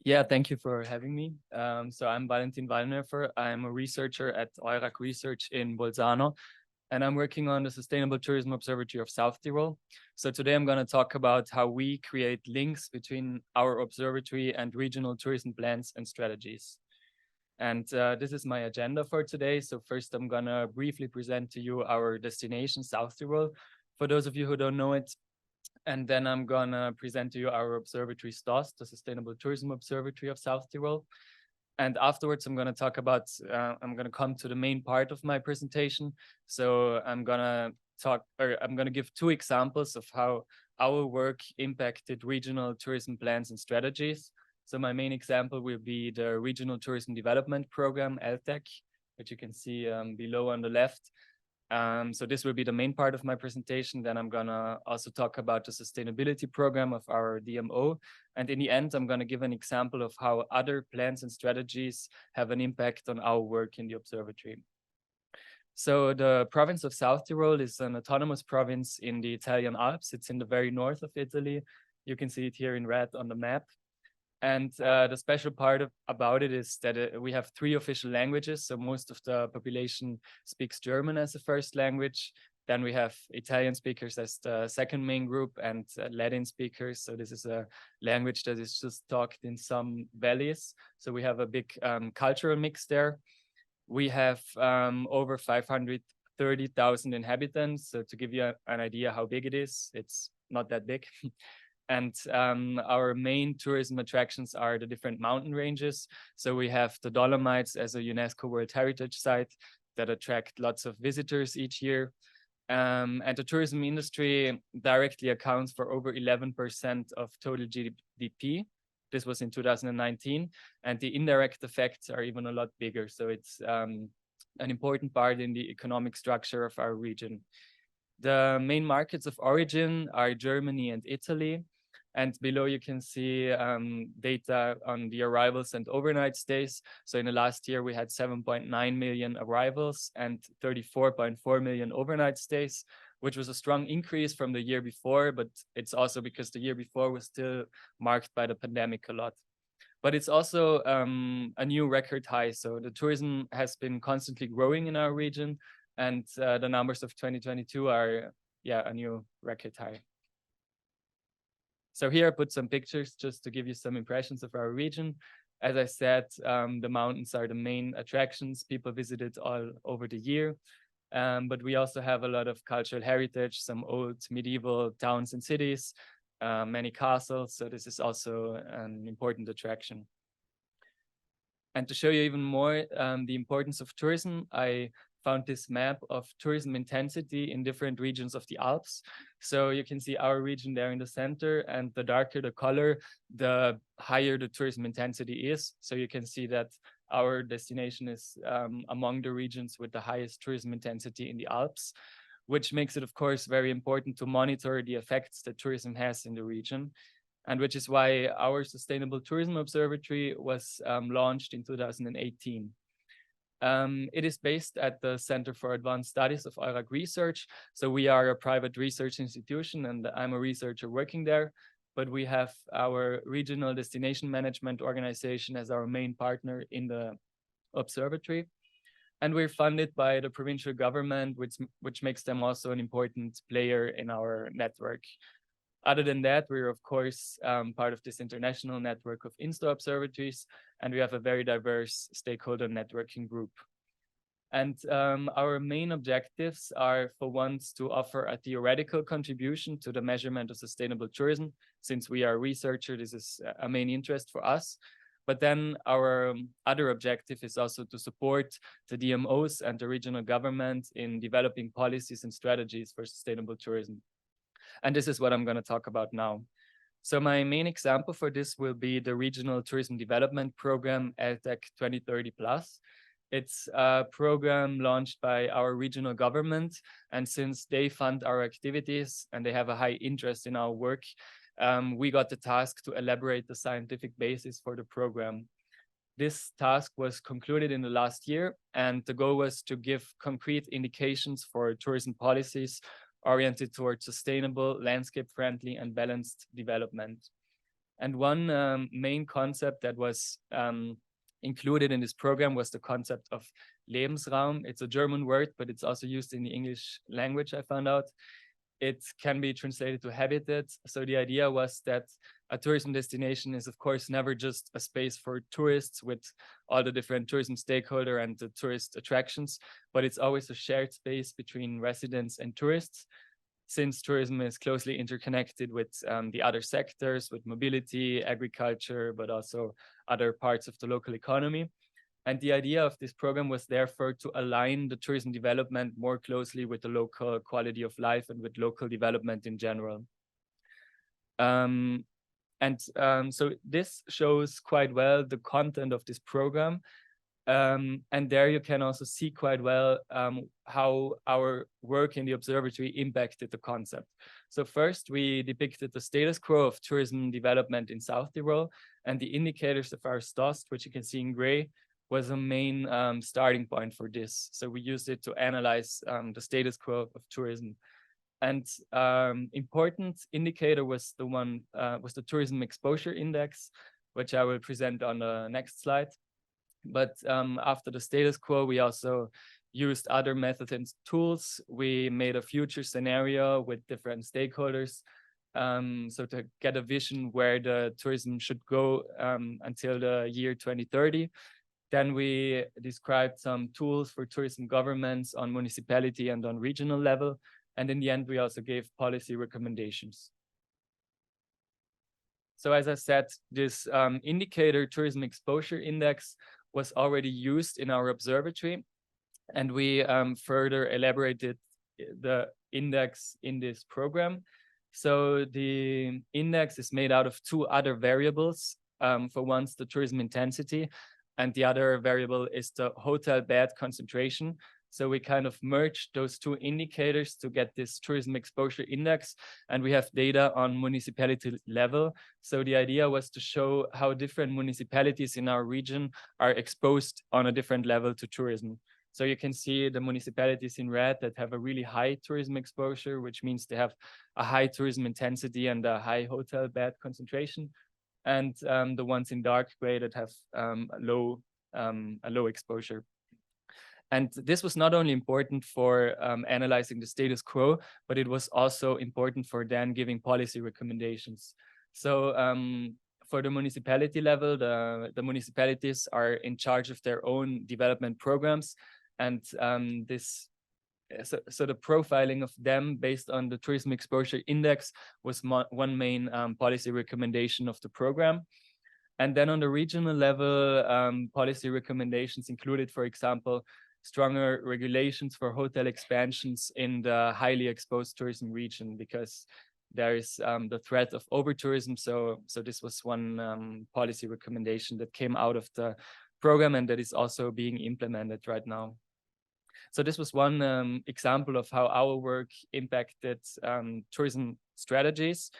Yeah, thank you for having me. So I'm Valentin Wallnöfer. I'm a researcher at EURAC Research in Bolzano, and I'm working on the Sustainable Tourism Observatory of South Tyrol. So today I'm going to talk about how we create links between our observatory and regional tourism plans and strategies. And this is my agenda for today. So first I'm going to briefly present to you our destination, South Tyrol, for those of you who don't know it. And then I'm gonna present to you our observatory STOS, the Sustainable Tourism Observatory of South Tyrol. And afterwards, I'm gonna talk about, I'm gonna come to the main part of my presentation. So I'm gonna give 2 examples of how our work impacted regional tourism plans and strategies. So my main example will be the Regional Tourism Development Program, LTEC, which you can see below on the left. So this will be the main part of my presentation. Then I'm gonna also talk about the sustainability program of our DMO. And in the end, I'm gonna give an example of how other plans and strategies have an impact on our work in the observatory. So the province of South Tyrol is an autonomous province in the Italian Alps. It's in the very north of Italy. You can see it here in red on the map. And the special part about it is that we have 3 official languages. So most of the population speaks German as a first language. Then we have Italian speakers as the second main group, and Latin speakers. So this is a language that is just talked in some valleys. So we have a big cultural mix there. We have over 530,000 inhabitants. So to give you an idea how big it is, it's not that big. And our main tourism attractions are the different mountain ranges. So we have the Dolomites as a UNESCO World Heritage Site that attract lots of visitors each year. And the tourism industry directly accounts for over 11% of total GDP. This was in 2019. And the indirect effects are even a lot bigger. So it's an important part in the economic structure of our region. The main markets of origin are Germany and Italy. And below you can see data on the arrivals and overnight stays. So in the last year, we had 7.9 million arrivals and 34.4 million overnight stays, which was a strong increase from the year before, but it's also because the year before was still marked by the pandemic a lot. But it's also a new record high. So the tourism has been constantly growing in our region, and the numbers of 2022 are, a new record high. So here I put some pictures just to give you some impressions of our region. As I said, the mountains are the main attractions. People visit it all over the year. But we also have a lot of cultural heritage, some old medieval towns and cities, many castles. So this is also an important attraction. And to show you even more the importance of tourism, I found this map of tourism intensity in different regions of the Alps. So you can see our region there in the center, and the darker the color, the higher the tourism intensity is. So you can see that our destination is among the regions with the highest tourism intensity in the Alps, which makes it, of course, very important to monitor the effects that tourism has in the region. And which is why our Sustainable Tourism Observatory was launched in 2018. It is based at the Center for Advanced Studies of EURAC Research. So we are a private research institution, and I'm a researcher working there. But we have our regional destination management organization as our main partner in the observatory. And we're funded by the provincial government, which makes them also an important player in our network. Other than that, we're of course part of this international network of INSTA observatories, and we have a very diverse stakeholder networking group. And our main objectives are, for once, to offer a theoretical contribution to the measurement of sustainable tourism. Since we are researchers, this is a main interest for us. But then our other objective is also to support the DMOs and the regional government in developing policies and strategies for sustainable tourism. And this is what I'm going to talk about now. So my main example for this will be the Regional Tourism Development Program, LTEC 2030 Plus. It's a program launched by our regional government. And since they fund our activities and they have a high interest in our work, we got the task to elaborate the scientific basis for the program. This task was concluded in the last year, and the goal was to give concrete indications for tourism policies oriented towards sustainable, landscape-friendly, and balanced development. And one main concept that was included in this program was the concept of Lebensraum. It's a German word, but it's also used in the English language, I found out. It can be translated to habitat. So the idea was that a tourism destination is, of course, never just a space for tourists with all the different tourism stakeholder and the tourist attractions, but it's always a shared space between residents and tourists, since tourism is closely interconnected with the other sectors, with mobility, agriculture, but also other parts of the local economy. And the idea of this program was therefore to align the tourism development more closely with the local quality of life and with local development in general. So this shows quite well the content of this program. And there you can also see quite well how our work in the observatory impacted the concept. So first, we depicted the status quo of tourism development in South Tyrol, and the indicators of our STOST, which you can see in gray, was a main starting point for this. So we used it to analyze the status quo of tourism. And important indicator was the tourism exposure index, which I will present on the next slide. But after the status quo, we also used other methods and tools. We made a future scenario with different stakeholders, so to get a vision where the tourism should go until the year 2030. Then we described some tools for tourism governments on municipality and on regional level. And in the end, we also gave policy recommendations. So as I said, this indicator, tourism exposure index, was already used in our observatory. And we further elaborated the index in this program. So the index is made out of two other variables. For once, the tourism intensity, and the other variable is the hotel bed concentration. So we kind of merged those two indicators to get this tourism exposure index, and we have data on municipality level. So the idea was to show how different municipalities in our region are exposed on a different level to tourism. So you can see the municipalities in red that have a really high tourism exposure, which means they have a high tourism intensity and a high hotel bed concentration, and the ones in dark gray that have a low exposure. And this was not only important for analyzing the status quo, but it was also important for then giving policy recommendations. So for the municipality level, the municipalities are in charge of their own development programs. And so the profiling of them based on the tourism exposure index was one main policy recommendation of the program. And then on the regional level, policy recommendations included, for example, stronger regulations for hotel expansions in the highly exposed tourism region, because there is the threat of over-tourism. So this was one policy recommendation that came out of the program and that is also being implemented right now. So this was one example of how our work impacted tourism strategies.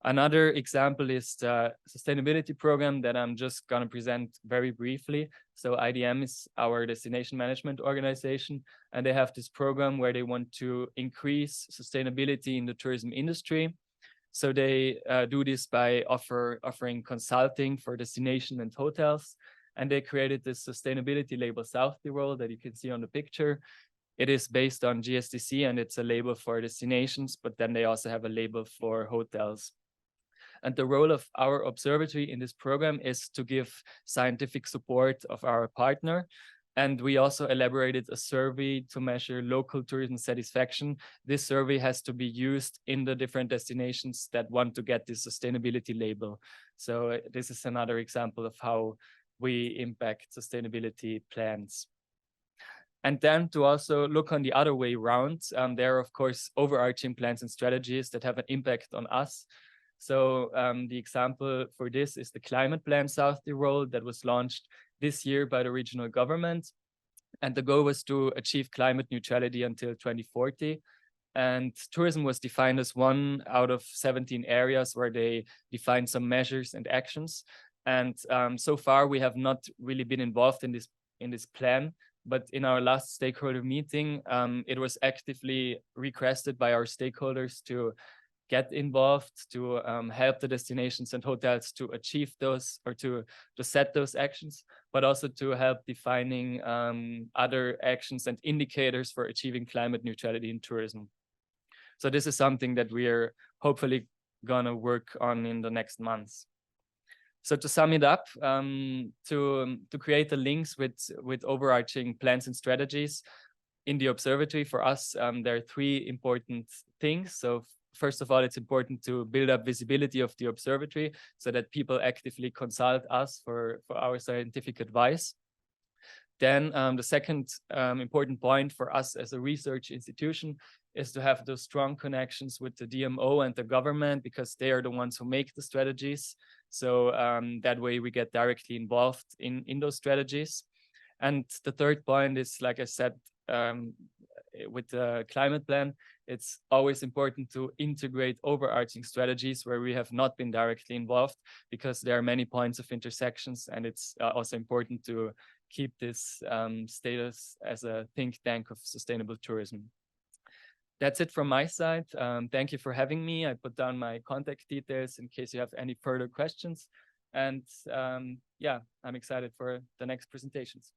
Another example is the sustainability program that I'm just going to present very briefly. So IDM is our destination management organization, and they have this program where they want to increase sustainability in the tourism industry. So they do this by offering consulting for destination and hotels. And they created this sustainability label South Tyrol that you can see on the picture. It is based on GSDC and it's a label for destinations, but then they also have a label for hotels. And the role of our observatory in this program is to give scientific support of our partner. And we also elaborated a survey to measure local tourism satisfaction. This survey has to be used in the different destinations that want to get this sustainability label. So this is another example of how we impact sustainability plans. And then to also look on the other way around, there are, of course, overarching plans and strategies that have an impact on us. So the example for this is the Climate Plan South Tyrol that was launched this year by the regional government. And the goal was to achieve climate neutrality until 2040. And tourism was defined as one out of 17 areas where they defined some measures and actions. And so far, we have not really been involved in this plan. But in our last stakeholder meeting, it was actively requested by our stakeholders to get involved, to help the destinations and hotels to achieve those, or to set those actions, but also to help defining other actions and indicators for achieving climate neutrality in tourism. So this is something that we are hopefully gonna work on in the next months. So to sum it up, to create the links with overarching plans and strategies in the observatory, for us, there are three important things. So first of all, it's important to build up visibility of the observatory so that people actively consult us for our scientific advice. Then the second important point for us as a research institution is to have those strong connections with the DMO and the government, because they are the ones who make the strategies. So that way we get directly involved in those strategies. And the third point is, like I said, with the climate plan, it's always important to integrate overarching strategies where we have not been directly involved, because there are many points of intersections, and it's also important to keep this status as a think tank of sustainable tourism. That's it from my side. Thank you for having me. I put down my contact details in case you have any further questions. And yeah, I'm excited for the next presentations.